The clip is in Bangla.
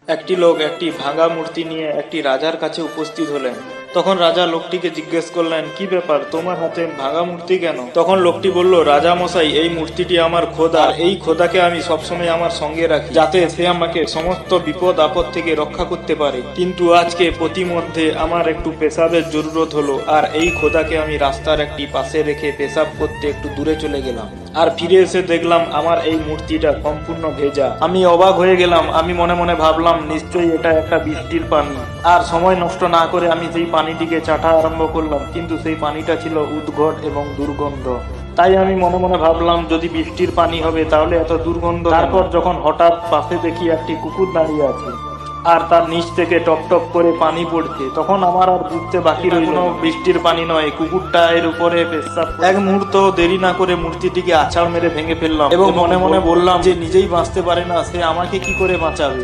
একটি লোক একটি ভাঙা মূর্তি নিয়ে একটি রাজার কাছে উপস্থিত হলেন। তখন রাজা লোকটিকে জিজ্ঞেস করলেন, কি ব্যাপার, তোমার হাতে ভাঙা মূর্তি কেন? তখন লোকটি বলল, রাজা মশাই, এই মূর্তিটি আমার খোদা, আর এই খোদাকে আমি সবসময় আমার সঙ্গে রাখি, যাতে সে আমাকে সমস্ত বিপদ আপদ থেকে রক্ষা করতে পারে। কিন্তু আজকে প্রতিমধ্যে আমার একটু পেশাবের জরুরত হলো, আর এই খোদাকে আমি রাস্তার একটি পাশে রেখে পেশাব করতে একটু দূরে চলে গেলাম, আর ফিরে এসে দেখলাম আমার এই মূর্তিটা সম্পূর্ণ ভেজা। আমি অবাক হয়ে গেলাম। আমি মনে মনে ভাবলাম, নিশ্চয়ই এটা একটা বৃষ্টির পানি। আর সময় নষ্ট না করে আমি সেই পানিটিকে চাটা আরম্ভ করলাম, কিন্তু সেই পানিটা ছিল উদ্ঘট এবং দুর্গন্ধ। তাই আমি মনে মনে ভাবলাম, যদি বৃষ্টির পানি হবে তাহলে এত দুর্গন্ধ। তারপর যখন হঠাৎ পাশে দেখি একটি কুকুর দাঁড়িয়ে আছে, আর তার নিচ থেকে টপ টপ করে পানি পড়ছে, তখন আমার আর বুঝতে বাকি রইল না, বৃষ্টির পানি নয়, কুকুরটা এর উপরে পেশাব। এক মুহূর্ত দেরি না করে মূর্তিটিকে আছাড় মেরে ভেঙে ফেললাম এবং মনে মনে বললাম যে নিজেই বাঁচতে পারে না, সে আমাকে কি করে বাঁচাবে।